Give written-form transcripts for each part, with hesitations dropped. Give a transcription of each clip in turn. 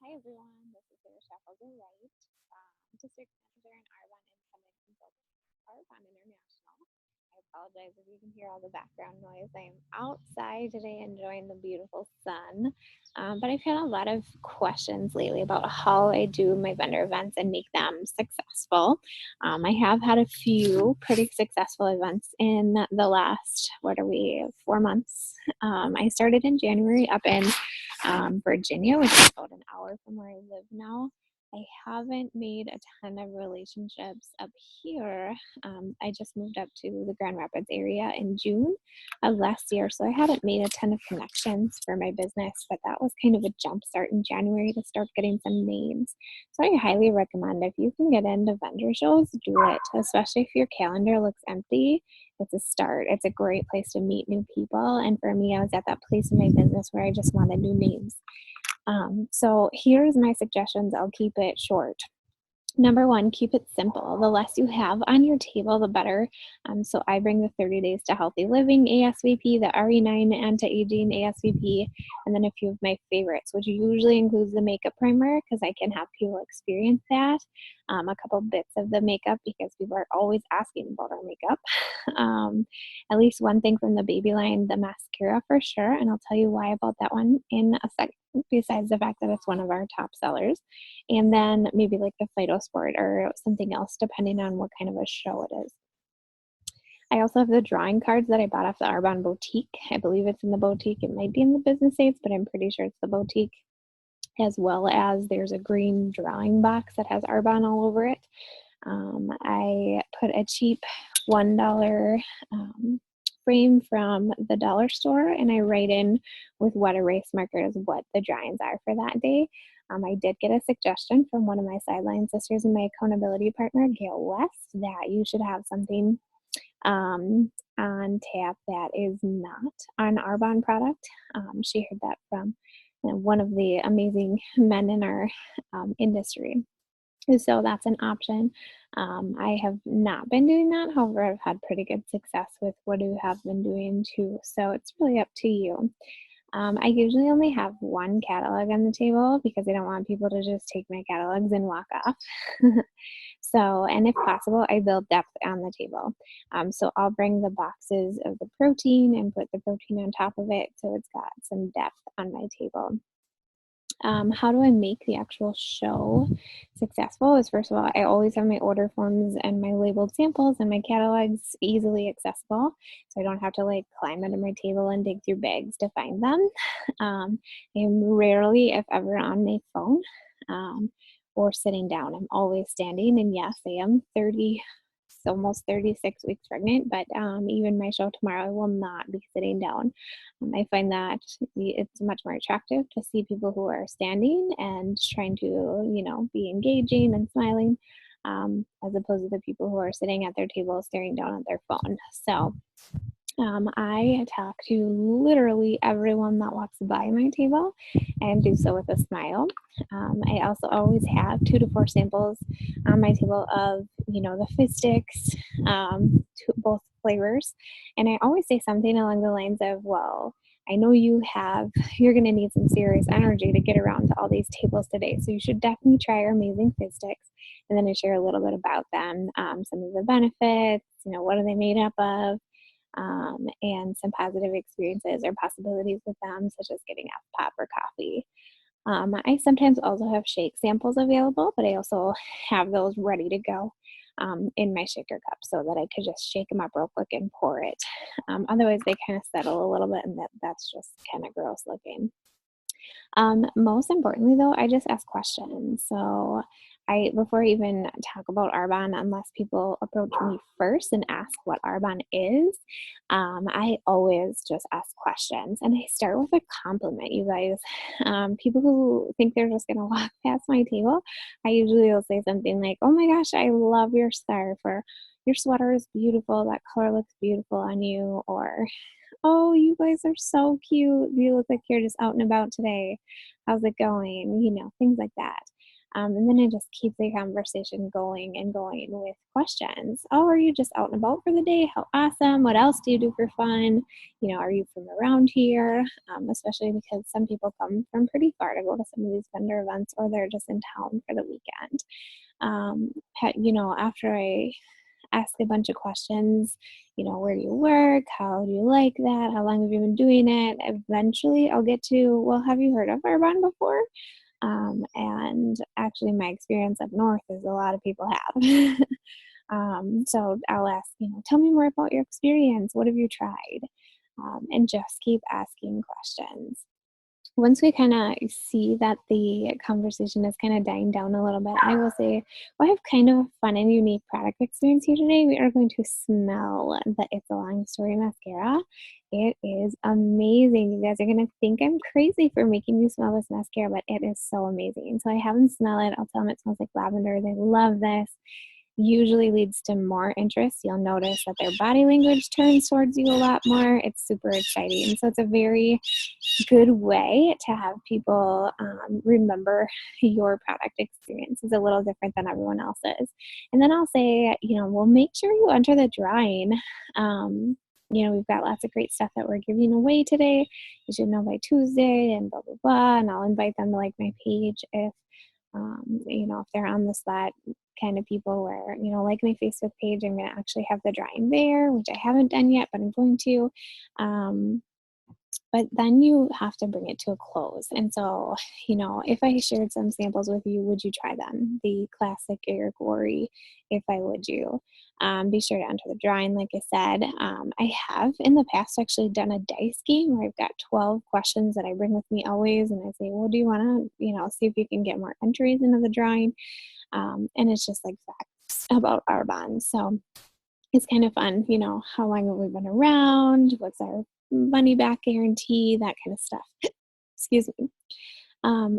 Hi everyone, this is Sarah Sheffield Wright, District Manager and Arbonne Independent Consultant at Arbonne International. I apologize if you can hear all the background noise. I am outside today enjoying the beautiful sun, but I've had a lot of questions lately about how I do my vendor events and make them successful. I have had a few pretty successful events in the last, 4 months. I started in January up in Virginia, which is about an hour from where I live now. I haven't made a ton of relationships up here. I just moved up to the Grand Rapids area in June of last year, so I haven't made a ton of connections for my business, but that was kind of a jump start in January to start getting some names. So I highly recommend if you can get into vendor shows, do it, especially if your calendar looks empty. It's a start. It's a great place to meet new people. And for me, I was at that place in my business where I just wanted new names. So here's my suggestions. I'll keep it short. Number one, keep it simple. The less you have on your table, the better. So I bring the 30 Days to Healthy Living ASVP, the RE9 Anti-Aging ASVP, and then a few of my favorites, which usually includes the makeup primer because I can have people experience that. A couple bits of the makeup because people are always asking about our makeup. At least one thing from the baby line, the mascara for sure, and I'll tell you why about that one in a second, besides the fact that it's one of our top sellers. And then maybe like the Phytosport or something else, depending on what kind of a show it is. I also have the drawing cards that I bought off the Arbonne Boutique. I believe it's in the boutique. It might be in the business aids, but I'm pretty sure it's the boutique. As well as there's a green drawing box that has Arbonne all over it. I put a cheap $1 frame from the dollar store and I write in with wet erase markers what the drawings are for that day. I did get a suggestion from one of my sideline sisters and my accountability partner, Gail West, that you should have something on tap that is not an Arbonne product. She heard that from one of the amazing men in our industry. So that's an option. I have not been doing that. However, I've had pretty good success with what I have been doing too. So it's really up to you. I usually only have one catalog on the table because I don't want people to just take my catalogs and walk off. So, and if possible, I build depth on the table. So I'll bring the boxes of the protein and put the protein on top of it so it's got some depth on my table. How do I make the actual show successful is, first of all, I always have my order forms and my labeled samples and my catalogs easily accessible. So I don't have to like climb under my table and dig through bags to find them. I'm rarely, if ever, on my phone or sitting down. I'm always standing. And yes, I am 30, almost 36 weeks pregnant, but even my show tomorrow, I will not be sitting down. I find that it's much more attractive to see people who are standing and trying to, be engaging and smiling, as opposed to the people who are sitting at their table staring down at their phone. So I talk to literally everyone that walks by my table and do so with a smile. I also always have 2 to 4 samples on my table of, the fizz sticks, both flavors. And I always say something along the lines of, well, I know you're going to need some serious energy to get around to all these tables today. So you should definitely try our amazing fizz sticks. And then I share a little bit about them, some of the benefits, what are they made up of, and some positive experiences or possibilities with them, such as getting a pop or coffee. I sometimes also have shake samples available, but I also have those ready to go in my shaker cup so that I could just shake them up real quick and pour it. Otherwise, they kind of settle a little bit, and that's just kind of gross looking. Most importantly, though, I just ask questions. So before I even talk about Arbonne, unless people approach me first and ask what Arbonne is, I always just ask questions. And I start with a compliment, you guys. People who think they're just going to walk past my table, I usually will say something like, oh my gosh, I love your scarf, or your sweater is beautiful. That color looks beautiful on you. Or, oh, you guys are so cute. You look like you're just out and about today. How's it going? Things like that. And then I just keep the conversation going and going with questions. Oh, are you just out and about for the day? How awesome. What else do you do for fun? Are you from around here? Especially because some people come from pretty far to go to some of these vendor events, or they're just in town for the weekend. After I ask a bunch of questions, where do you work? How do you like that? How long have you been doing it? Eventually, I'll get to, well, have you heard of Arbonne before? And actually, my experience up north is a lot of people have. So I'll ask, tell me more about your experience. What have you tried? And just keep asking questions. Once we kind of see that the conversation is kind of dying down a little bit, I will say, well, I have kind of a fun and unique product experience here today. We are going to smell the It's a Long Story mascara. It is amazing. You guys are going to think I'm crazy for making you smell this mascara, but it is so amazing. So I have them smell it. I'll tell them it smells like lavender. They love this. Usually leads to more interest. You'll notice that their body language turns towards you a lot more. It's super exciting. So it's a very good way to have people remember your product experience is a little different than everyone else's. And then I'll say, well, make sure you enter the drawing. We've got lots of great stuff that we're giving away today. You should know by Tuesday and blah, blah, blah. And I'll invite them to like my page if they're on the spot kind of people where, like my Facebook page, I'm going to actually have the drawing there, which I haven't done yet, but I'm going to. But then you have to bring it to a close. And so, if I shared some samples with you, would you try them? The classic Eric Worre, If I Would You. Be sure to enter the drawing, like I said. I have in the past actually done a dice game where I've got 12 questions that I bring with me always. And I say, well, do you want to, see if you can get more entries into the drawing? And it's just like facts about Arbonne. So it's kind of fun, how long have we been around? What's our money back guarantee? That kind of stuff. Excuse me.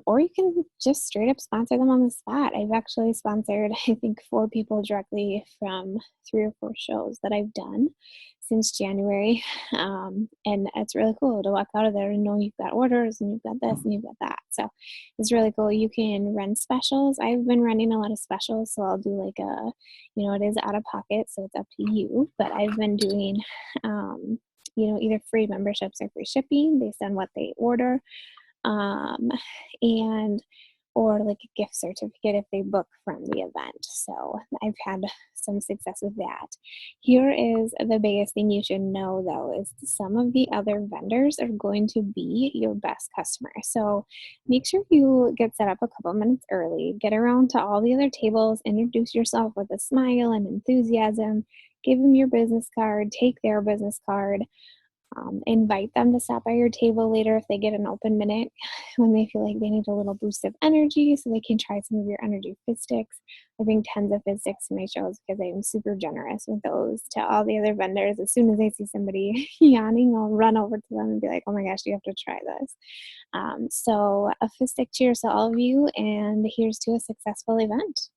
Or you can just straight up sponsor them on the spot. I've actually sponsored, I think, 4 people directly from 3 or 4 shows that I've done since January. And it's really cool to walk out of there and know you've got orders and you've got this and you've got that. So it's really cool. You can run specials. I've been running a lot of specials, so I'll do like it is out of pocket, so it's up to you. But I've been doing, either free memberships or free shipping based on what they order. Or like a gift certificate if they book from the event. So I've had some success with that. Here is the biggest thing you should know though, is some of the other vendors are going to be your best customer. So make sure you get set up a couple minutes early, get around to all the other tables, introduce yourself with a smile and enthusiasm, give them your business card, take their business card. Invite them to stop by your table later if they get an open minute when they feel like they need a little boost of energy so they can try some of your energy fizz sticks. I bring tons of fizz sticks to my shows because I am super generous with those to all the other vendors. As soon as I see somebody yawning, I'll run over to them and be like, oh my gosh, you have to try this. So a fizz stick cheers to all of you, and here's to a successful event.